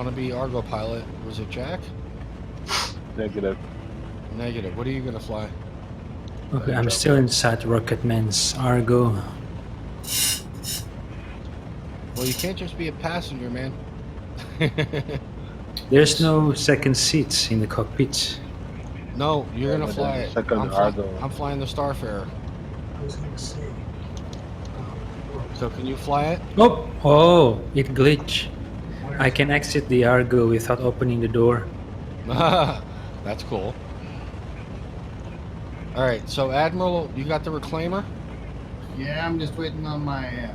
wannabe Argo pilot. Was it Jack? Negative. Negative. What are you gonna fly? Okay, I'm still inside Rocketman's Argo. Well, you can't just be a passenger, man. There's no second seats in the cockpit. No, you're Yeah, gonna but fly there's it. a second Argo. I'm flying the Starfarer. I was gonna say. So can you fly it? Oh, it glitched. I can exit the Argo without opening the door. That's cool. All right, so Admiral, you got the reclaimer? Yeah, I'm just waiting on my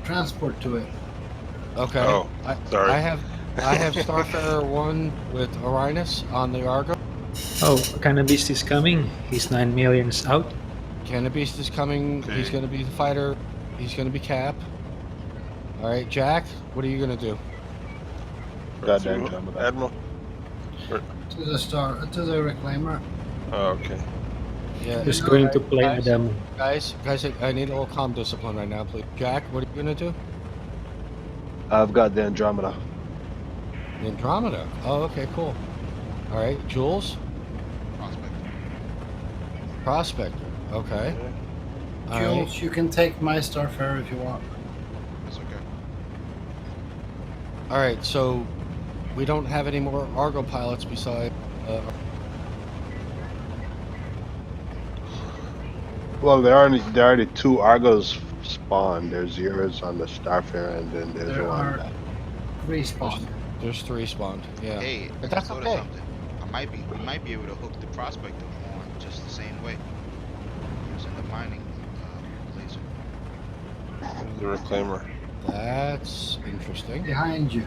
transport to it. Okay. Oh, sorry. I have Starfarer 1 with Uranus on the Argo. Oh, Cannabis is coming. He's 9 millions out. Cannabis is coming. Okay. He's going to be the fighter. He's going to be Cap. All right, Jack, what are you going to do? Goddamn Andromeda. Admiral. To the reclaimer. Oh, okay. Yeah. He's going to play guys, Adam. Guys, I need a little calm discipline right now, please. Jack, what are you going to do? I've got the Andromeda. Andromeda. Oh, okay, cool. All right, Jules? Prospector. Okay. All right. Jules, you can take my Starfarer if you want. That's okay. All right, so we don't have any more Argo pilots besides. Well, there are already 2 Argos spawned. There's yours on the Starfarer, and then there's There one. are 3 spawned. There's 3 spawned. Yeah. Hey, But I that's just thought okay. of something. We might be able to hook the prospector on just the same way, using the mining laser. The reclaimer. That's interesting. Behind you.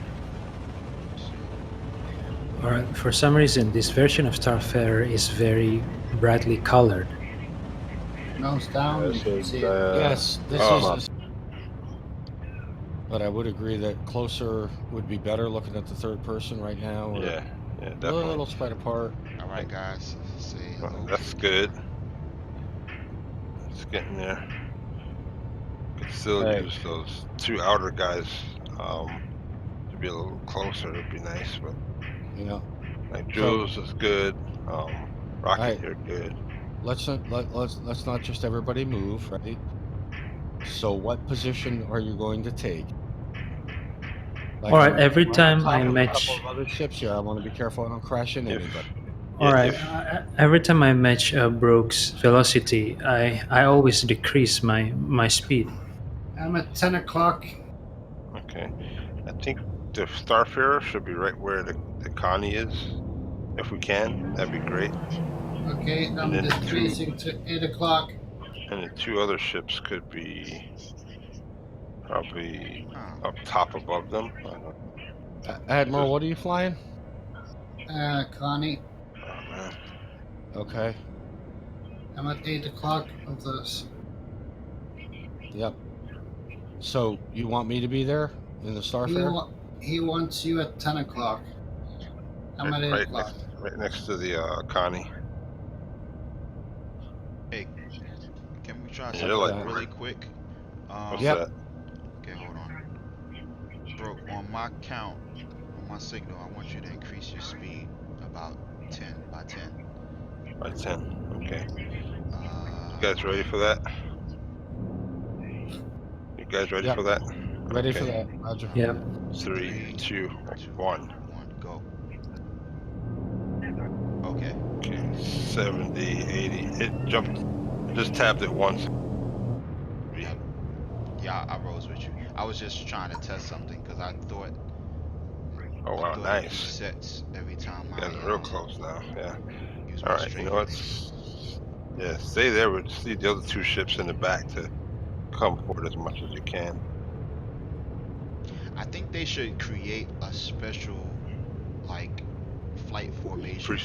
Alright, for some reason, this version of Starfarer is very brightly colored. Nose down, you This can is, see it. Yes, this Oh. is. But I would agree that closer would be better looking at the third person right now. Or Yeah, a definitely. little spread apart. All right, guys. Say hello. That's good. It's getting there. Could still Hey. use those 2 outer guys to be a little closer. It'd be nice, but You know, like Jules is good. Rocket, Alright. you're good. let's not just everybody move, right? So, what position are you going to take? Like, Alright, every I'm time on I top of a match. couple of other ships here. I want to be careful I don't crash into If- anybody. Yeah, Alright, if- every time I match Broke's velocity, I always decrease my speed. I'm at 10 o'clock. Okay. I think the Starfarer should be right where the Connie is. If we can, that'd be great. Okay, I'm And then decreasing to 8 o'clock. And the 2 other ships could be probably Huh. up top above them. I don't know. Admiral, what are you flying? Connie, Oh, man. Okay. I'm at 8 o'clock of this. Yep. So, you want me to be there in the Starfarer? He wants you at 10 o'clock. I'm at 8 Right o'clock. right next to the Connie. Hey, can we try Yeah, something like- really quick? What's Yep. that? Okay, hold on. Bro, on my count, on my signal, I want you to increase your speed about 10 by 10. By 10. Okay. Uh, You guys ready for that? You guys ready Yep. for that? Ready for Okay. that, Roger. Yep. 3, 2, 1. Go. Okay. Okay. 70, 80. It jumped. It just tapped it once. Yep. Yeah, I rose with you. I was just trying to test something because I thought. Oh, wow, it nice. resets every time You guys are real close now. Yeah. use my Alright, you straight know what? leg. Yeah, stay there. But just need the other 2 ships in the back to come forward as much as you can. I think they should create a special, like, flight formation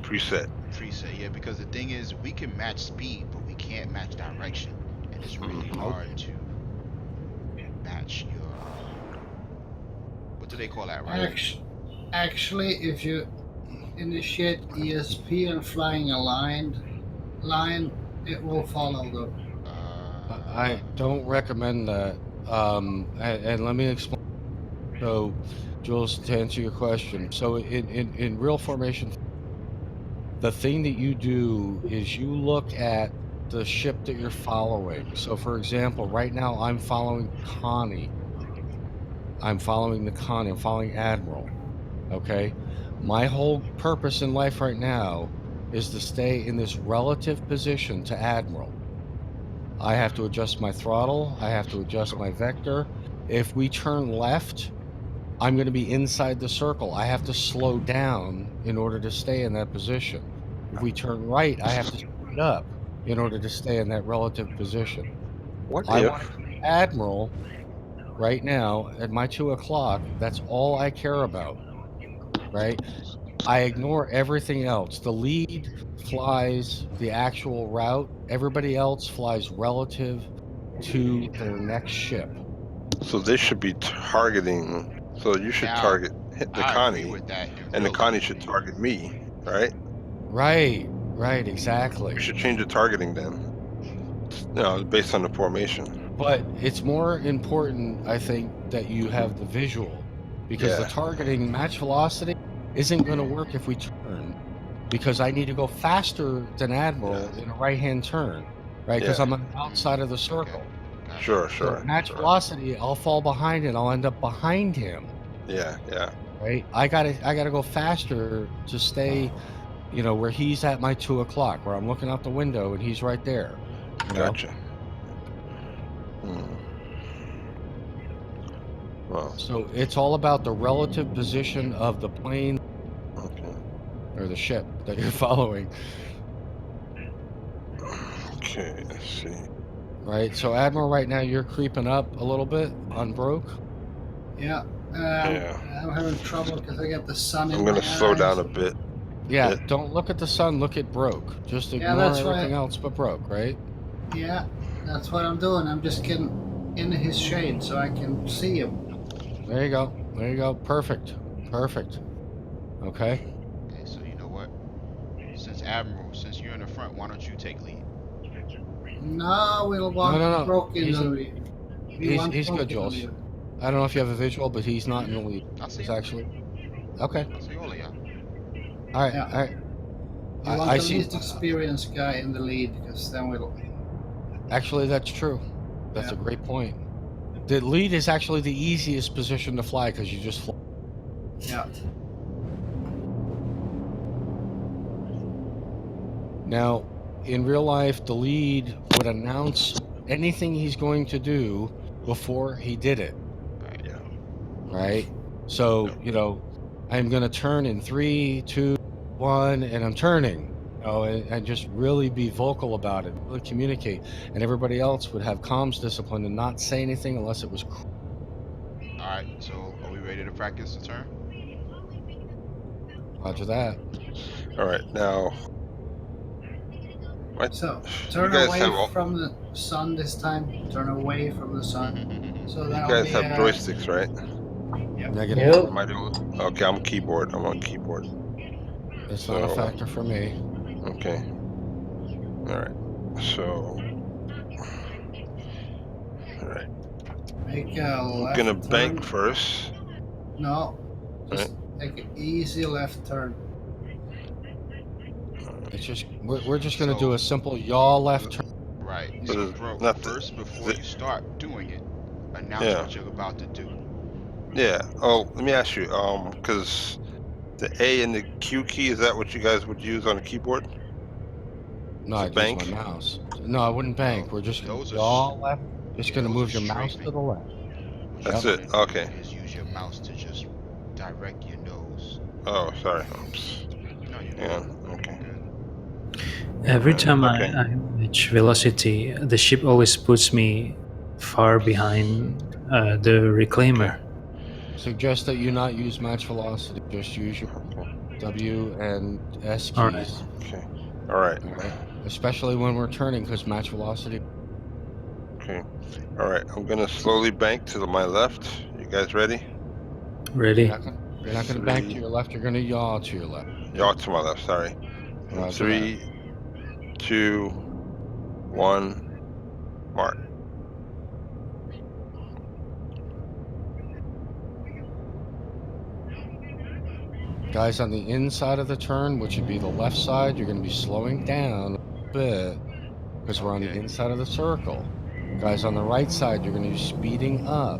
Preset. preset. Yeah, because the thing is, we can match speed, but we can't match direction, and it's really Mhm. hard to match your. What do they call that, right? Actually, if you initiate ESP and flying a line, it will follow the. I don't recommend that. And let me explain. So, Jules, to answer your question, so in real formation, the thing that you do is you look at the ship that you're following. So, for example, right now I'm following Connie. I'm following Admiral. Okay. My whole purpose in life right now is to stay in this relative position to Admiral. I have to adjust my throttle. I have to adjust my vector. If we turn left, I'm going to be inside the circle. I have to slow down in order to stay in that position. If we turn right, I have to speed up in order to stay in that relative position. What I if? want to keep Admiral right now at my 2 o'clock. That's all I care about, right? I ignore everything else. The lead flies the actual route. Everybody else flies relative to their next ship. So they should be targeting. So you should Now, hit the I agree Connie, with that in and the real Connie life. should target me, right? Right, exactly. We should change the targeting then. Based on the formation. But it's more important, I think, that you have the visual, because the Yeah. targeting match velocity isn't going to work if we turn, because I need to go faster than Admiral in a right-hand turn, right? Because Yeah. I'm on the outside of the circle. Okay. Gotcha. Sure. So match velocity, I'll fall behind and I'll end up behind him, Yeah. right? I gotta go faster to stay, where he's at my 2 o'clock, where I'm looking out the window and he's right there. Gotcha. Well, So it's all about the relative position of the plane okay. or the ship that you're following, Okay, let's see. right? So Admiral, right now you're creeping up a little bit on broke. Yeah. I'm having trouble because I got the sun in I'm my gonna slow down eyes. a bit. Yeah, don't look at the sun, look at broke. Just Yeah, ignore that's everything right. else but broke, right? Yeah, that's what I'm doing. I'm just getting in his shade so I can see him. There you go. Perfect. Okay. Okay, so you know what? Since you're in the front, why don't you take lead? No, we'll want No. Broke in He's the lead. We want he's Broke good, in the Jules. lead. I don't know if you have a visual, but he's not in the lead. I see He's him. actually okay. I see all of y'all. All right. Yeah. We want I the see. least experienced guy in the lead because then we'll. Actually, that's true. That's a great point. The lead is actually the easiest position to fly because you just fly. Yeah. Now, in real life, the lead would announce anything he's going to do before he did it. Yeah. Right? So, I'm going to turn in 3, 2, 1, and I'm turning. And just really be vocal about it, really communicate. And everybody else would have comms discipline and not say anything unless it was. All right, so are we ready to practice the turn? Roger that. All right, now. So You turn guys away have from the sun this time. Turn away from the sun. So you that'll guys be have joysticks, right? Negative. Am I the only? Okay, I'm keyboard. I'm on keyboard. It's not a factor for me. Okay. All right. So. All right. Make a I'm left gonna turn. bank first. No, just take an easy left turn. It's just we're just gonna do a simple yaw left turn. Right. So So, there's bro, nothing- first before you start doing it, announce Yeah. what you're about to do. Yeah. Oh, let me ask you. Because the A and the Q key, is that what you guys would use on a keyboard? No, To I'd bank? use my mouse. No, I wouldn't bank. No, We're just gonna those are yaw left. Just yeah, gonna those are move your mouse strafing. to the left. What That's you it. wanna do Okay. is use your mouse to just direct your nose. Oh, sorry. Oops. No, you're Yeah. good. Okay. Every time Okay. I reach velocity, the ship always puts me far behind the reclaimer. Suggest that you not use match velocity. Just use your W and S keys. All right. Okay. All right. All right. Especially when we're turning, because match velocity. Okay. All right. I'm gonna slowly bank to my left. You guys ready? Ready? You're not gonna bank to your left. You're gonna yaw to your left. Y'all to my left. Sorry. Roger 3, 2, 1. Mark. Guys on the inside of the turn, which would be the left side, you're going to be slowing down a bit because we're on the Okay. inside of the circle. Guys on the right side, you're going to be speeding up.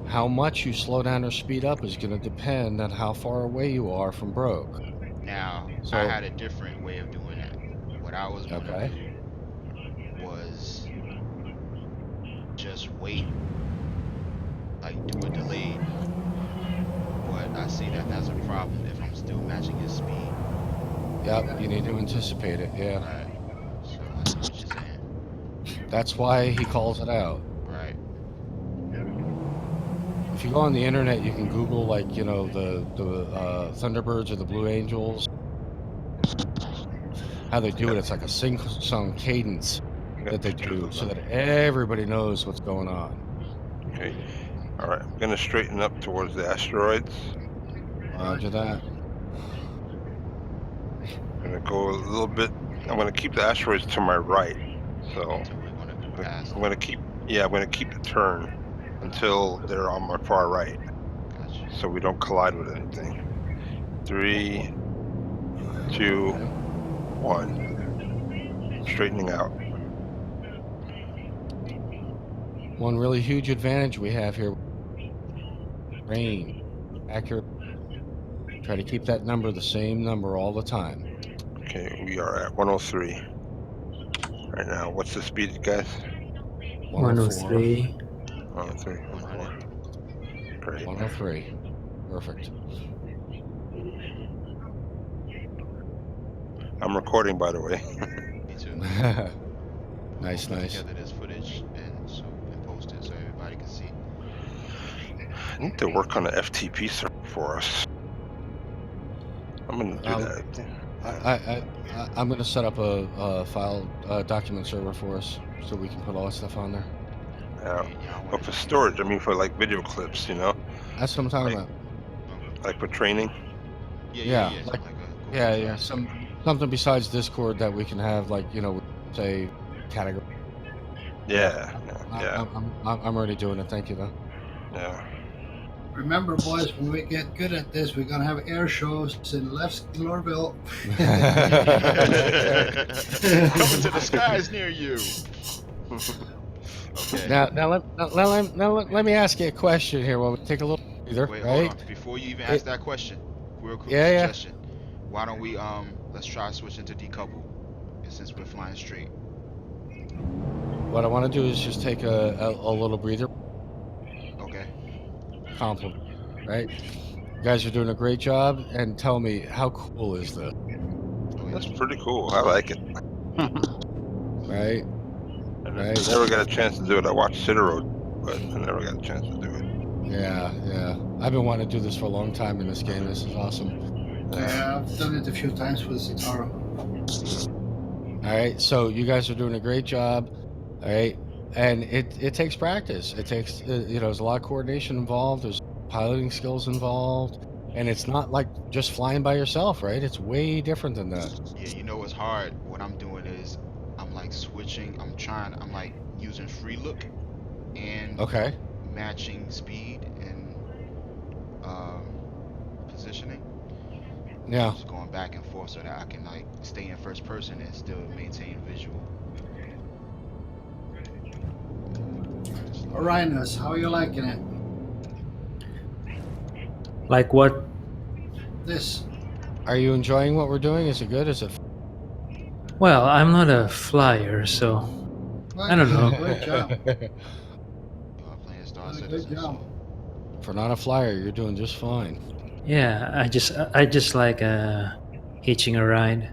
How much you slow down or speed up is going to depend on how far away you are from broke. Now, I So, had a different way of doing that. What I was gonna okay. do was just wait, like do a delayed. But I see that that's a problem if I'm still matching his speed. Yep, you need to anticipate it, yeah. Right. So I see what you're saying. That's why he calls it out. Right. If you go on the internet, you can Google, like, you know, the Thunderbirds or the Blue Angels. How they do it, it's like a sing-song cadence I got that they pictures do of so them. that everybody knows what's going on. Okay. All right. I'm gonna straighten up towards the asteroids. Roger that. I'm gonna go a little bit. I'm gonna keep the asteroids to my right. So So we're gonna go past. I'm gonna keep. Yeah, I'm gonna keep the turn until they're on my far right, Gotcha. so we don't collide with anything. 3, 2, 1. Straightening out. One really huge advantage we have here: rain, accurate. Try to keep that number the same number all the time. Okay, we are at 103 right now. What's the speed, guys? 103. 103. 104. Great. 103. Perfect. I'm recording, by the way. Me too. Nice, We'll put nice. together this footage and post it so everybody can see. I need to work on the FTP server for us. I'm gonna do that. I'm going to set up a file document server for us so we can put all that stuff on there. Yeah. Yeah, I But wanna for do- storage, I mean for like video clips, you know, That's what I'm talking Like- about. like for training. Yeah, Yeah. like- a Google Yeah, Drive. yeah. Something besides Discord that we can have, like, you know, say category. Yeah. I'm already doing it. Thank you, though. Yeah. Remember, boys, when we get good at this, we're gonna have air shows in left Glorville. Coming to the skies near you. Okay. Now let me ask you a question here. While we take a little breather, Wait, right? hold on. Before you even ask that question, real quick Yeah, yeah. suggestion. Why don't we let's try switching to decouple, since we're flying straight. What I want to do is just take a little breather. Okay. Compliment, right? You guys are doing a great job, and tell me, how cool is this, Oh, That's yeah. pretty cool. I like it. right? I Right. never got a chance to do it. I watched Citaro, but I never got a chance to do it. Yeah, yeah. I've been wanting to do this for a long time in this game. This is awesome. Yeah, I've done it a few times with Citaro. All right, so you guys are doing a great job. All right, and it takes practice. It takes you know, there's a lot of coordination involved. There's piloting skills involved, and it's not like just flying by yourself, right? It's way different than that. Yeah, you know what's hard? What I'm doing is I'm like switching. I'm like using free look and Okay. matching speed and positioning. Yeah. Just going back and forth so that I can like stay in first person and still maintain visual. Orionus, how are you liking it? Like what? This. Are you enjoying what we're doing? Is it good? Is it? Well, I'm not a flyer, so Well, I don't know. Great job. You are playing Star Good Citizen, job. so For not a flyer, you're doing just fine. Yeah, I just like hitching a ride.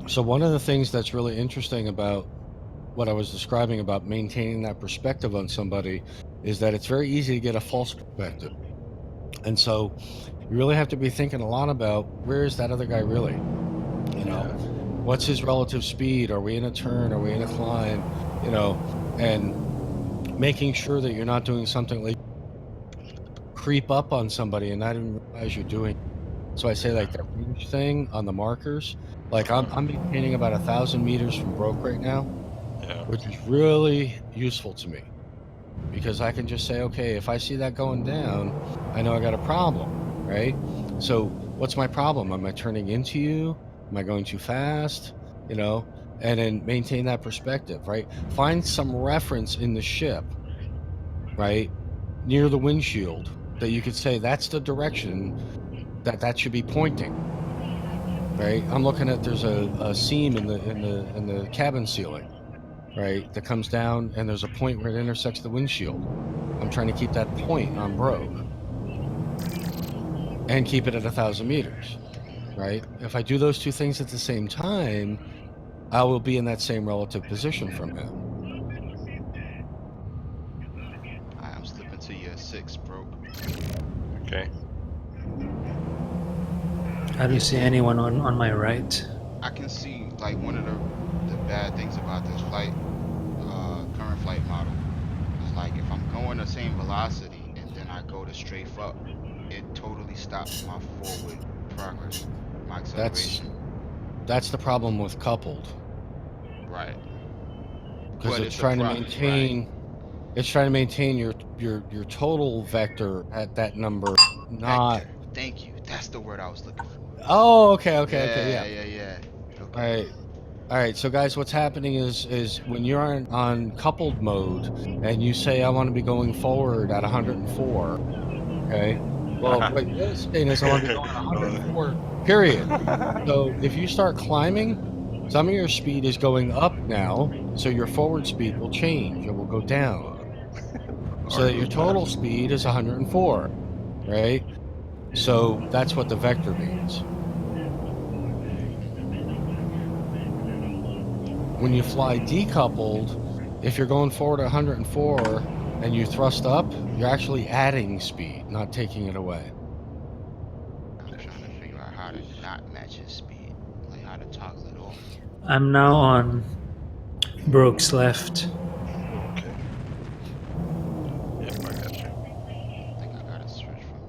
So one of the things that's really interesting about what I was describing about maintaining that perspective on somebody is that it's very easy to get a false perspective. And so you really have to be thinking a lot about, where is that other guy really? You know, what's his relative speed? Are we in a turn? Are we in a climb? You know, and making sure that you're not doing something like creep up on somebody and not even realize you're doing. So I say, like, that range thing on the markers. Like, I'm maintaining about 1,000 meters from broke right now, Yeah. which is really useful to me. because I can just say, okay, if I see that going down, I know I got a problem, right? So what's my problem? Am I turning into you? Am I going too fast? You know, and then maintain that perspective, right? Find some reference in the ship, right, near the windshield that you could say that's the direction that should be pointing, right? I'm looking at there's a seam in the cabin ceiling, right, that comes down, and there's a point where it intersects the windshield. I'm trying to keep that point on broke and keep it at 1,000 meters, right? If I do those two things at the same time, I will be in that same relative position from him. I'm slipping to year 6, broke. Okay. I don't see anyone on my right. I can see like one of the bad things about this flight, current flight model is like if I'm going the same velocity and then I go to strafe up, it totally stops my forward progress, my acceleration. That's the problem with coupled, Right. because But it's it's a trying to right. maintain it's trying to maintain your total vector at that number, not. Vector. Thank you. That's the word I was looking for. Oh, okay, yeah. Yeah. All Okay. right. All right, so guys, what's happening is when you're on coupled mode and you say I want to be going forward at 104, okay? Well, what you're really saying is I want to be going at 104, period. So if you start climbing, some of your speed is going up now, so your forward speed will change. It will go down. So that your total speed is 104, right? So that's what the vector means. When you fly decoupled, if you're going forward at 104 and you thrust up, you're actually adding speed, not taking it away. I'm trying to figure out how to not match his speed, like how to toggle it off. I'm now on Brooke's left. Okay. Yep, I got you. I think I gotta switch from.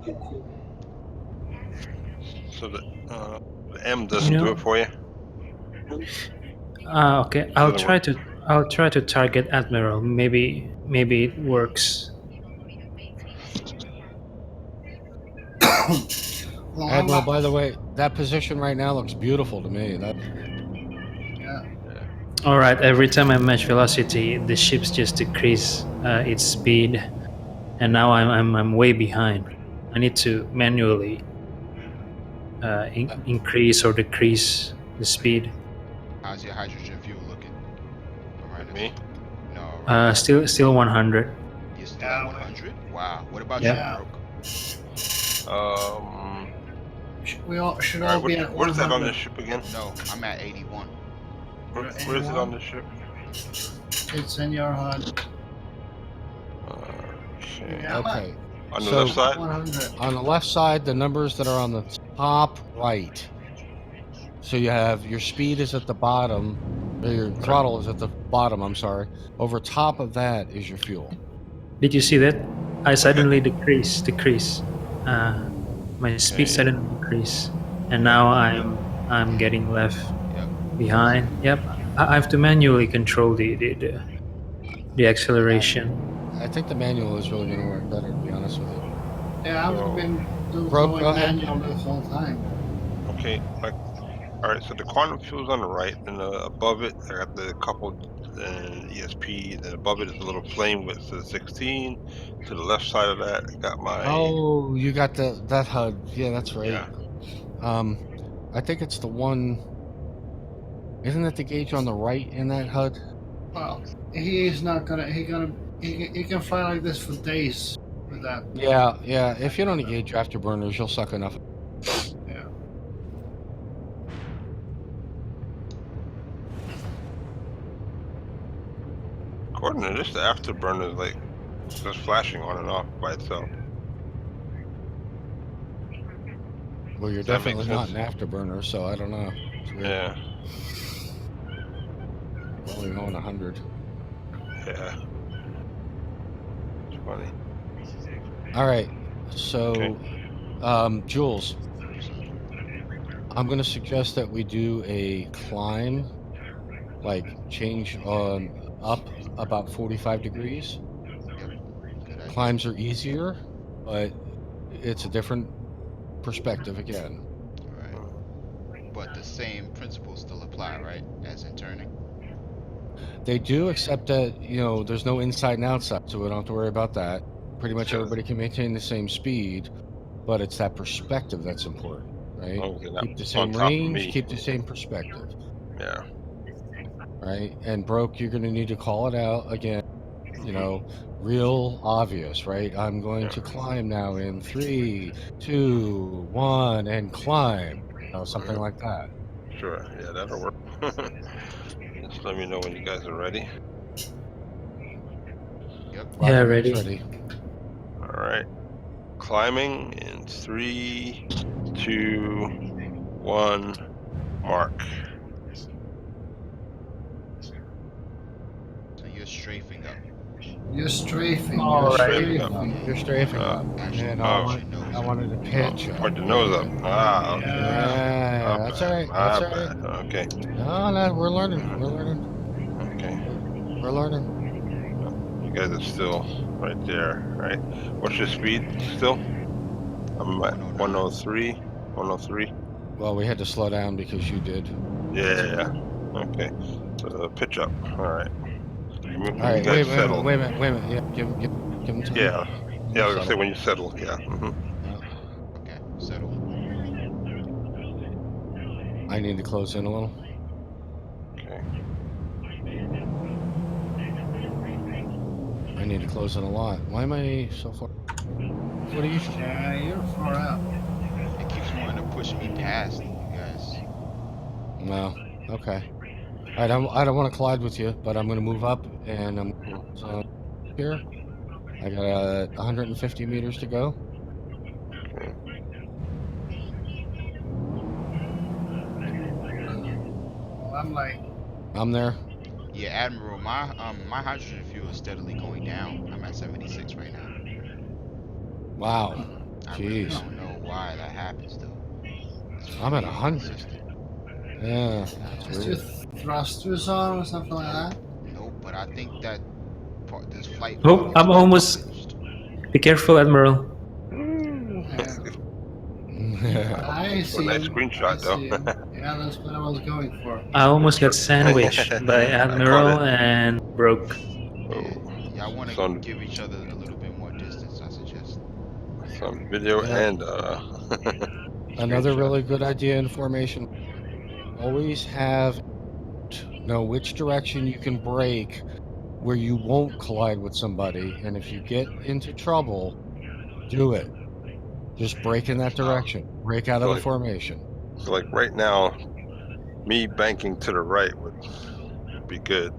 So the M doesn't do it for you. Okay. I'll try to target Admiral. Maybe it works. Well, Admiral, by the way, that position right now looks beautiful to me. yeah. All right. Every time I match velocity, the ships just decrease its speed, and now I'm way behind. I need to manually increase or decrease the speed. How's your hydrogen fuel looking? With me? No, right. Still 100. You're still at 100? Wow. What about Yeah. you, broke? We all should All all right, be at what is that on 100. this ship again? No, I'm at 81. Where is it on this ship? It's in your HUD. Okay. Yeah, Okay. On the So- left side? 100. On the left side, the numbers that are on the top right. So you have your speed is at the bottom, or your throttle is at the bottom, I'm sorry. Over top of that is your fuel. Did you see that? I suddenly decrease. My speed Okay. suddenly decrease, and now I'm getting left Yep. behind. Yep, I have to manually control the acceleration. I think the manual is really going to work better, to be honest with you. Yeah, I've been Rob, going go ahead. manual this whole time. Okay. All right. So the quantum fuel's on the right, and above it, I got the coupled ESP. Then above it is a little flame with the 16. To the left side of that, I got my. Oh, you got that HUD. Yeah, that's right. Yeah. I think it's the one. Isn't it the gauge on the right in that HUD? Well, he's not gonna. He can fly like this for days with that. Yeah. If you don't engage your afterburners, you'll suck enough. Yeah. According to this, the afterburner is like just flashing on and off by itself. Well, you're Does that make definitely not an sense? afterburner, so I don't know. It's weird. Yeah. We're only going 100. Yeah. It's funny. All right. So, Okay. Jules, I'm going to suggest that we do a climb, like change up about 45 degrees. climbs are easier, but it's a different perspective again. Right. But the same principles still apply, right? As in turning. They do, except that, you know, there's no inside and outside, so we don't have to worry about that. Pretty much Sure. everybody can maintain the same speed, but it's that perspective that's important, right? Oh, you're not Keep the on same top of range, me. keep the same perspective, Yeah. right? And broke, you're going to need to call it out again, you know, real obvious, right? I'm going to climb now in 3, 2, 1, and climb, you know, something like that. Sure. Yeah, that'll work. Just let me know when you guys are ready. Yep. Yeah, Roger, ready. ready. All right. Climbing in 3, 2, 1, mark. So you're strafing up. You're strafing. All You're right. Strafing up. strafing. You're strafing Uh, up. Actually, And oh. point your nose I up. wanted to pitch up. Point the nose up. Ah, okay. Yeah, My that's bad. all right. My That's all right. bad. Okay. No, we're learning. We're learning. Okay. We're learning. You guys are still right there, right? What's your speed still? I'm at 103. 103. Well, we had to slow down because you did. Yeah. Okay. So pitch up. All right. When All right, you guys settle. wait a minute. Yeah, give him time. Yeah. Yeah, I was gonna say Settle. when you settle. Yeah. Yeah. Okay. Settle. I need to close in a little. Okay. I need to close in a lot. Why am I so far? What are you? Yeah, you're far out. It keeps wanting to push me past you guys. No. Okay. I don't want to collide with you, but I'm going to move up, and I'm here. I got 150 meters to go. Okay. Well, I'm like, I'm there. Yeah, Admiral, my hydrogen fuel is steadily going down. I'm at 76 right now. Wow. I really Jeez. don't know why that happens though. It's I'm at really 100. inconsistent. Yeah. is your thrusters on or something like that? Nope, but I think that this flight. Oh, I'm almost. Finished. Be careful, Admiral. Yeah. I see nice him. screenshot, I see him. Yeah, that's what I was going for. I almost got sandwiched by Admiral and broke. Yeah, I want to Son. give each other a little bit more distance, I suggest. Some video Yeah. and Another screenshot. really good idea in formation. Always know which direction you can brake where you won't collide with somebody, and if you get into trouble, do it. Just brake in that direction. Break out of the formation. So like right now, me banking to the right would be good.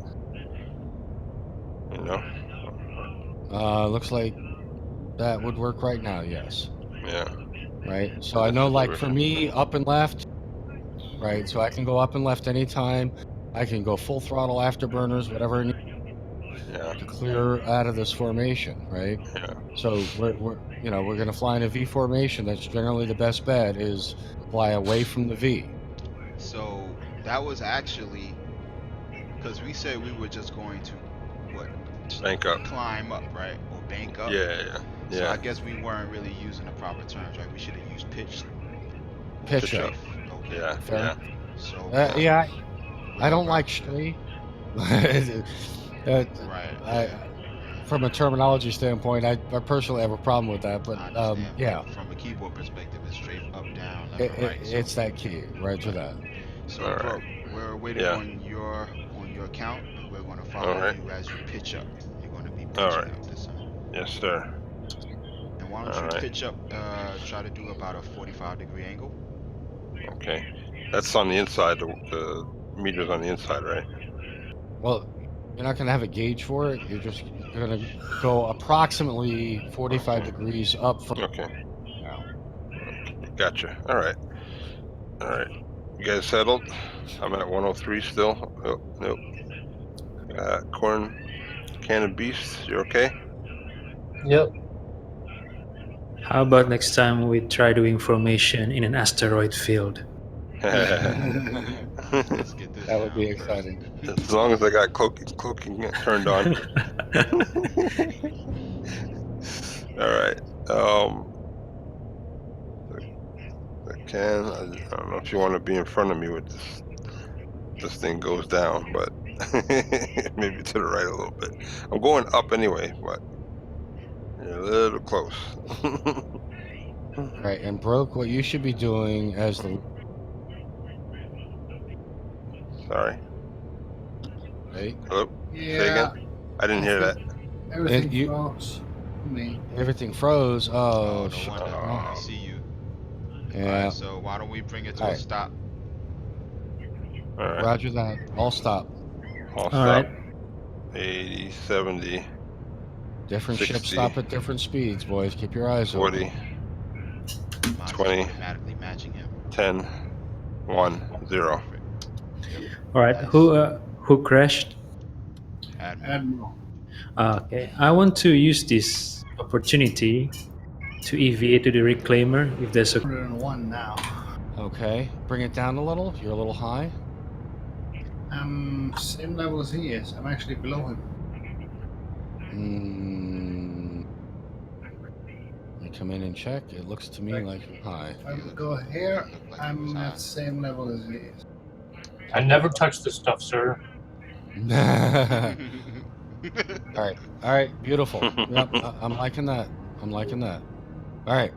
You know? Looks like that would work right now, yes. Yeah. Right? So I know, like, for me, up and left, right? So I can go up and left anytime. I can go full throttle afterburners, whatever I need to clear out of this formation, right? Yeah. So we're going to fly in a V formation. That's generally the best bet, is fly away from the V. So that was actually because we said we were just going to bank up, climb up, right, or bank up. Yeah. So I guess we weren't really using the proper terms, right? We should have used pitch. Pitch up. Okay. Yeah. Fair. So I don't like straight. Right. From a terminology standpoint, I personally have a problem with that, but yeah. From a keyboard perspective, it's straight up, down, left, right. It's that key, right to that. So, bro, we're waiting on your count, and we're going to follow you as you pitch up. You're going to be pitching up this time. Yes, sir. And why don't you pitch up? Try to do about a 45-degree angle. Okay, that's on the inside. The meter's on the inside, right? Well, you're not going to have a gauge for it. You're just going to go approximately 45 degrees up from. Okay. Gotcha. All right. You guys settled? I'm at 103 still. Oh, nope. Corn Cannon Beast, you okay? Yep. How about next time we try doing formation in an asteroid field? That would be exciting. As long as I got cloaking turned on. All right. I don't know if you want to be in front of me with this thing goes down, but maybe to the right a little bit. I'm going up anyway, but you're a little close. All right, and Broke, what you should be doing as the Sorry. right, Hello. Say Yeah, again. I didn't hear that. everything you- froze. Me. everything froze. Oh, Oh, no shit. wonder. Well, I see you. All yeah. right, so why don't we bring it to a Alright. stop? All right. Roger that. I'll stop. I'll All stop. right. 80, 70, Different ships 60, stop at different speeds, boys. Keep your eyes 40, open. Mine's 20, is automatically matching him. 10, 1, 0. Perfect. Yep. All right. Nice. Who crashed? Admiral. Admiral. Okay. I want to use this opportunity to EVA to the reclaimer if there's a. 101 now. Okay. Bring it down a little. You're a little high. I'm same level as he is. I'm actually below him. Let me come in and check. It looks to me Right. like you're high. If I go here, Looked like he was I'm high. at the same level as he is. I never touch this stuff, sir. All right, beautiful. Yep, I'm liking that. I'm liking that. All right,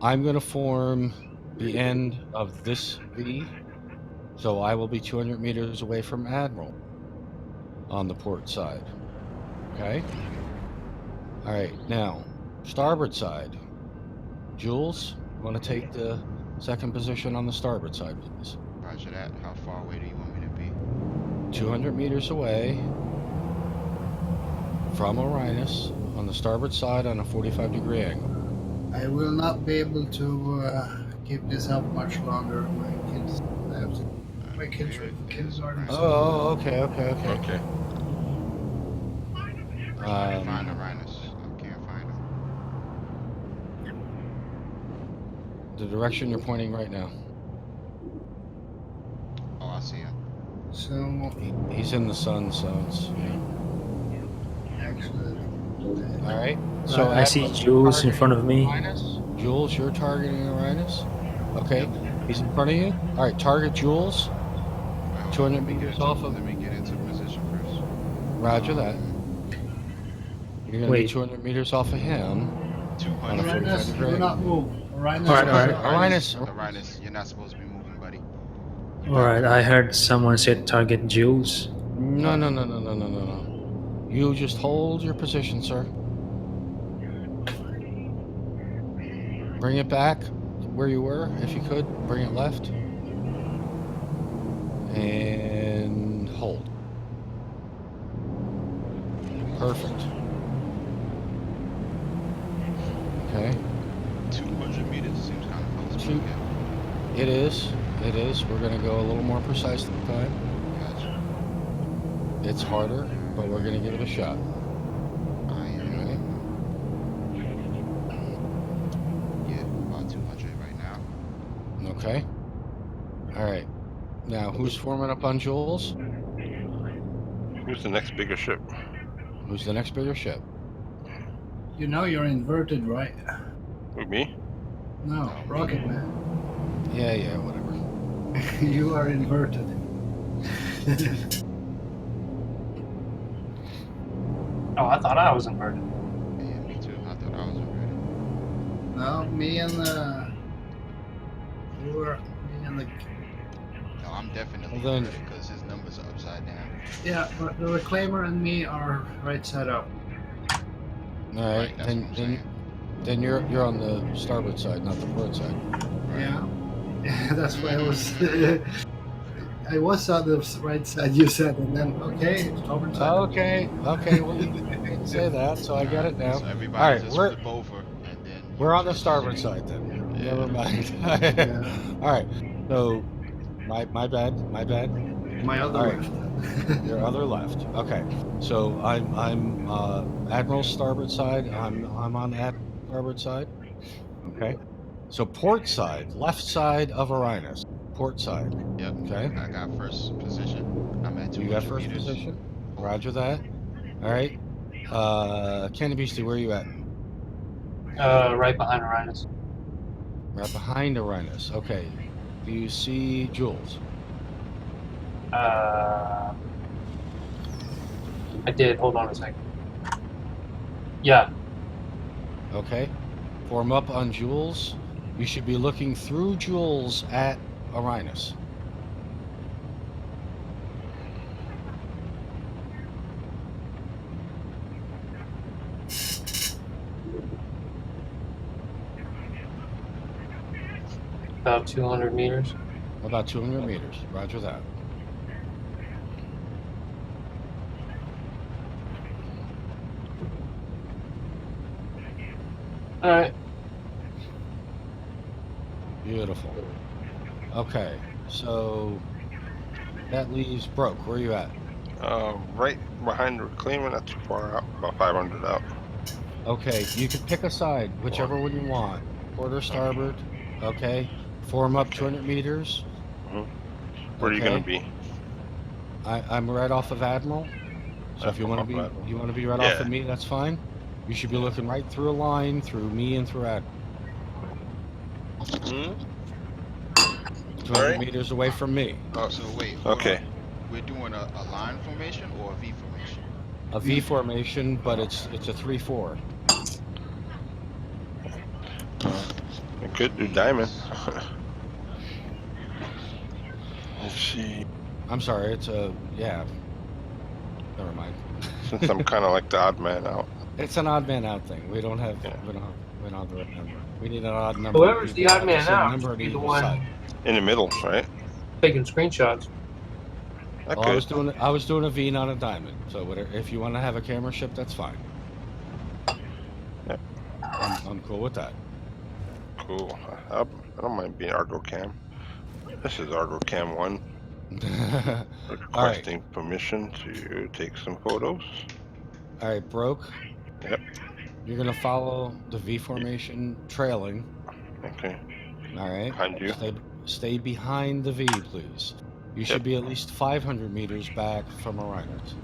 I'm gonna form the end of this V, so I will be 200 meters away from Admiral on the port side. Okay. All right, now starboard side. Jules, want to take the second position on the starboard side, please? Roger that. How far away do you want me to be? 200 meters away from Uranus on the starboard side on a 45-degree angle. I will not be able to keep this up much longer. My kids have to. My kids are in kindergarten. Oh, okay. Okay. I can't find Uranus. I can't find him. The direction you're pointing right now. Oh, I see him. So He's in the sun, so it's, actually, all right. So I see Admiral, Jules in front of me. Uranus. Jules, you're targeting Uranus. Okay, he's in front of you. All right, target Jules. Wait, hold 200 on, let me get meters into- off of- Let me get into position first. Roger that. You're gonna be Wait. 200 meters off of him. 200. Uranus, degree. do not move. Uranus, All right. Uranus. Uranus, you're not supposed to be moving, buddy. All right. I heard someone said target Jules. No. You just hold your position, sir. Bring it back where you were, if you could. Bring it left. And hold. Perfect. Okay. 200 meters seems kind of close. Two- but okay. It is. We're going to go a little more precise this time. Gotcha. It's harder, but we're going to give it a shot. I am. Okay. Yeah, about 200 right now. Okay. All right. Now, who's forming up on Jules? Who's the next bigger ship? Who's the next bigger ship? you know you're inverted, right? With me? No, Rocket Man. Yeah, whatever. You are inverted. Oh, I thought I was inverted. Yeah, me too. I thought I was ready. No, me and the No, I'm definitely Well, then- inverted because his numbers are upside down. yeah, but the reclaimer and me are right side up. All right. Right, that's what I'm saying. Then you're on the starboard side, not the port side. Right. Yeah, that's why I was. I was on the right side. You said, and then okay, starboard side. Okay. Well, you didn't say that, so I got it now. So everybody All right, just we're- flip over and then. We're on the starboard side then. Yeah. Never mind. Yeah. All right. So, my bad. My other All right. left. Your other left. Okay. So I'm Admiral's starboard side. I'm on Admiral's starboard side. Okay. So port side, left side of Uranus. Port side. Yep. Okay. I got first position. I'm at 200 You got first meters. position. Roger that. All right. Candy Beastie, where are you at? Right behind Uranus. Right behind Uranus. Okay. Do you see Jules? I did. Hold on a second. Yeah. Okay. Form up on Jules. You should be looking through Jules at Uranus. About 200 meters. About 200 meters. Roger that. All right. Beautiful. Okay. So that leaves Broke. Where are you at? Right behind the reclaimer, not too far out, about 500 out. Okay. You can pick a side, whichever one you want. Port or starboard. Okay. Form up Okay. 200 meters. Where are you gonna Okay. be? I'm right off of Admiral. So if you want to Off be, Admiral. you want to be right off of me, that's fine. You should be looking right through a line through me and through Admiral. 200 Alright. meters away from me. So wait, hold Okay. on. We're doing a line formation or a V formation? A V formation, but it's a 3-4. I could do diamond. Let's see. I'm sorry, it's a yeah. Never mind. Since I'm kind of like the odd man out. It's an odd man out thing. We don't have Yeah. we don't have the right number. We need an odd number. Whoever's the people odd have man same out number should to be the either one side. In the middle, right? taking screenshots. I Well, I was could. doing a V, not a diamond. So whatever, if you want to have a camera ship, that's fine. Yep. I'm cool with that. Cool. I don't mind being Argo Cam. This is Argo Cam 1. Requesting permission to take some photos. All right, Broke. Yep. You're gonna follow the V formation, trailing. Okay. All right. Behind you. Stay behind the V, please. You should be at least 500 meters back from Uranus.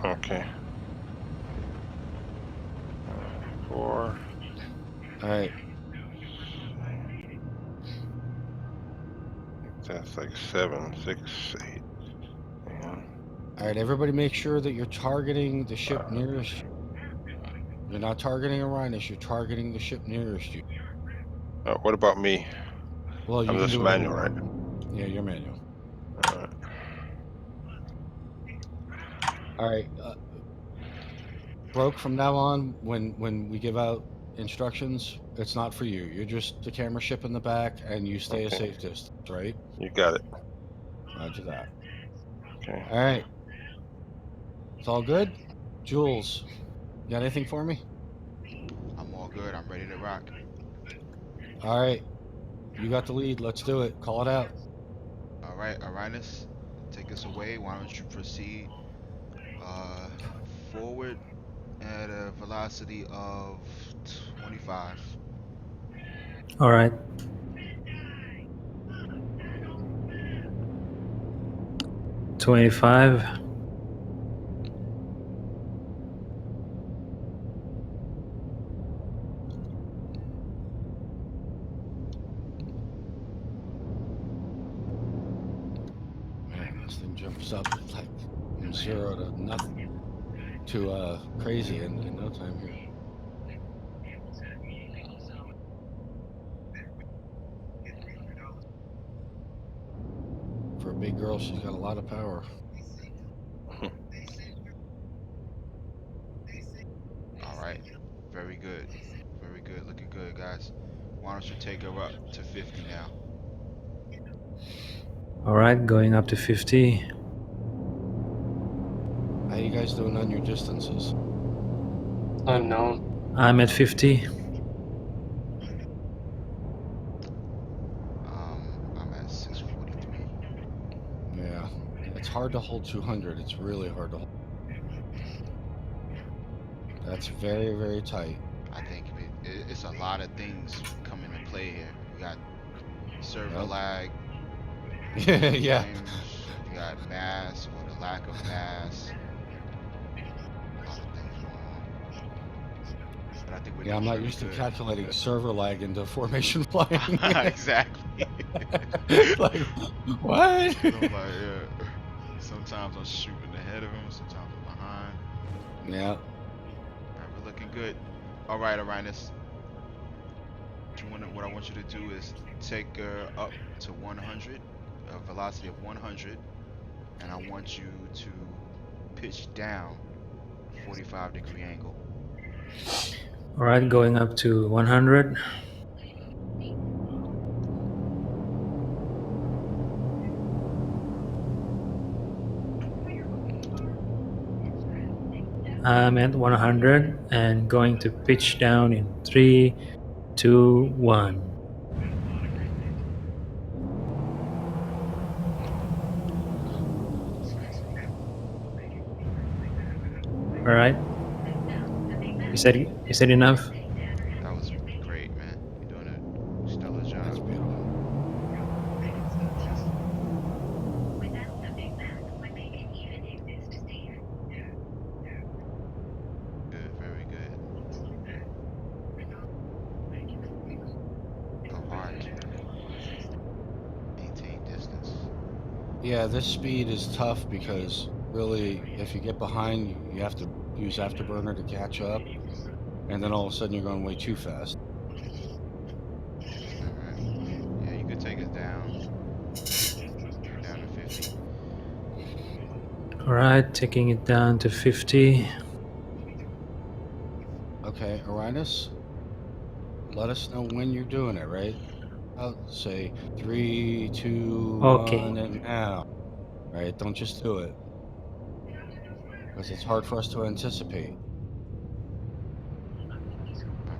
Okay. 4. All right. That's like 7, 6, 8. And All right, everybody make sure that you're targeting the ship nearest you. You're not targeting Uranus, you're targeting the ship nearest you. what about me? Well, you I'm can just do manual, it. right? Yeah, you're manual. Alright. All right. Broke, from now on, when we give out instructions, it's not for you. You're just the camera ship in the back, and you stay a Okay. safe distance, right? You got it. Roger that. Okay. All right. It's all good? Jules, you got anything for me? I'm all good. I'm ready to rock. All right. You got the lead. Let's do it. Call it out. All right, Arinus, take us away. Why don't you proceed forward at a velocity of 25. All right. $25. Man, this thing jumps up like from 0 to nothing to crazy in no time here. For a big girl, she's got a lot of power. All right, very good. Very good. Looking good, guys. Why don't you take her up to 50 now? All right, going up to 50. How you guys doing on your distances? Unknown. I'm at 50. I'm at 643. Yeah, it's hard to hold 200. It's really hard to hold. That's very, very tight. I think it's a lot of things come into play here. We got server Yep. lag, Yeah. frames, you got mass or the lack of mass. A lot of things going on. but I think we're Yeah, I'm doing not very used to good. calculating server lag into formation flying. Exactly. Like, what? So I'm like, yeah. Sometimes I'm shooting ahead of him, sometimes I'm behind. Yeah. All right, we're looking good. All right, Arinus. What I want you to do is take up to 100, a velocity of 100, and I want you to pitch down 45-degree angle. All right, going up to 100. I'm at 100 and going to pitch down in 3, 2, 1. All right. You said enough? That was great, man. You're doing a stellar job. That's beautiful. Good, very good. Oh, hard to maintain distance. Yeah, this speed is tough because really, if you get behind, you have to use afterburner to catch up, and then all of a sudden you're going way too fast. All right. Yeah, you could take us down to 50. All right, taking it down to 50. Okay, Arinus, let us know when you're doing it, right? I'll say 3, 2, Okay. 1, and now. Right? Don't just do it. Because it's hard for us to anticipate. Oh,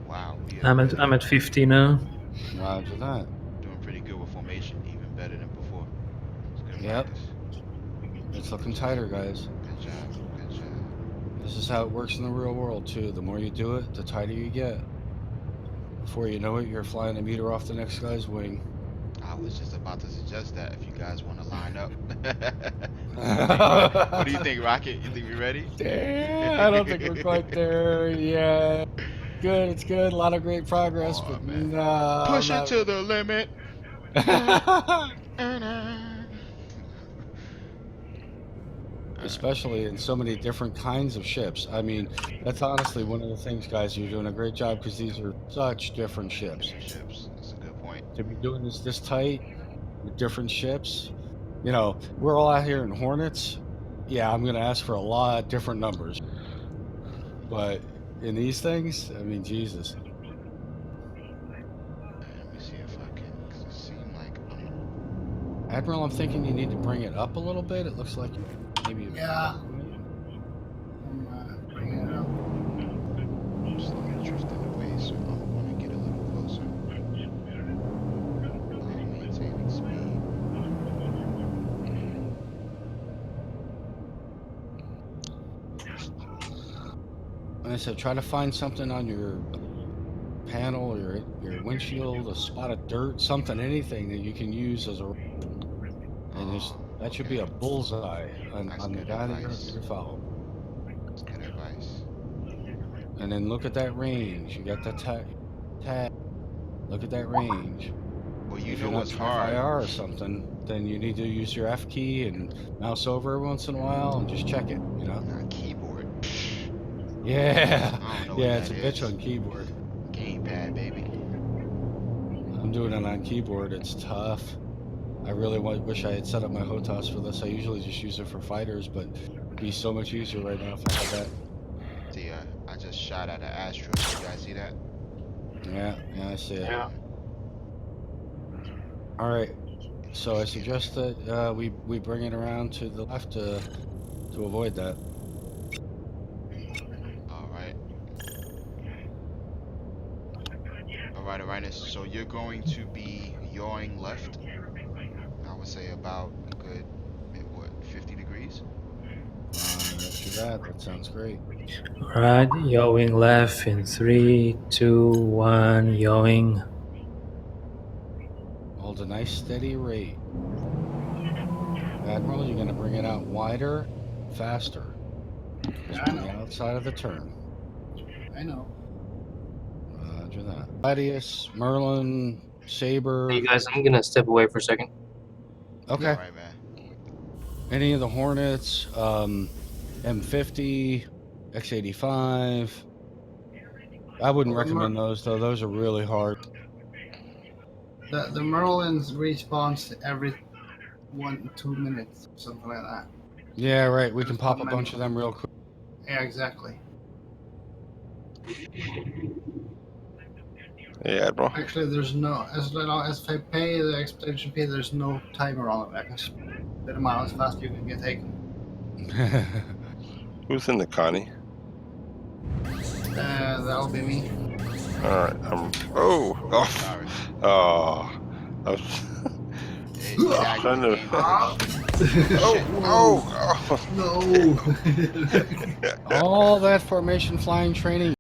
wow, we are I'm really at 50 now. Roger that. doing pretty good with formation, even better than before. It's good Yep. practice. It's looking tighter, guys. Good job. Good job. This is how it works in the real world, too. The more you do it, the tighter you get. Before you know it, you're flying a meter off the next guy's wing. I was just about to suggest that if you guys want to line up. What do you think, Rocket? You think we ready? I don't think we're quite there yet. Good, it's good. A lot of great progress, Come but on, man. no, I'm Push it not. to the limit. Especially in so many different kinds of ships. I mean, that's honestly one of the things, guys. You're doing a great job because these are such different ships. Different ships. That's a good point. To be doing this tight with different ships, you know, we're all out here in Hornets. Yeah, I'm going to ask for a lot of different numbers. But in these things, I mean, Jesus. Let me see if I can. Cause it seemed like Admiral, I'm thinking you need to bring it up a little bit. It looks like maybe. Yeah. I'm bringing it up. I'm slowly drifting away, so I'm gonna get a little closer. While maintaining speed. Like I said, try to find something on your panel or your windshield, a spot of dirt, something, anything that you can use as a. And that should be a bullseye on the guy that you're following. That's good advice. And then look at that range. You got that tag. Look at that range. Well, you If know you're not what's hard. FIR or something, then you need to use your F key and mouse over every once in a while and just check it, you know? Not keyboard. Yeah. I don't know Yeah, what it's a that bitch is. on keyboard. Gamepad, baby. I'm doing it on keyboard. It's tough. I really wish I had set up my HOTAS for this. I usually just use it for fighters, but it'd be so much easier right now if I had that. See, I just shot at an Astro. You guys see that? Yeah, I see it. Yeah. All right. So I suggest that we bring it around to the left to avoid that. All right. All right, Arinus. So you're going to be yawing left. I would say about a good, what, 50 degrees? Let's do that. That sounds great. All right, yawing left in 3, 2, 1, yawing. Hold a nice steady rate. Admiral, you're going to bring it out wider, faster. Just Yeah, I on the know. outside of the turn. I know. Roger that. Gladius, Merlin, Saber. Hey guys, I'm gonna step away for a second. Okay. All right, man. Any of the Hornets, M50, X85. I wouldn't recommend those though. Those are really hard. The Merlin's respawns every 1-2 minutes, something like that. Yeah, right. We can There's pop not a bunch many. of them real quick. Yeah, exactly. Yeah, Admiral. Actually, there's no, as long as I pay the expedition fee, there's no timer on it. I can spit them out as fast as you can get taken. Who's in the Connie? That'll be me. All right. Oh. Sorry. Oh. I was It tagged trying the to. game. Oh. No. All that formation flying training.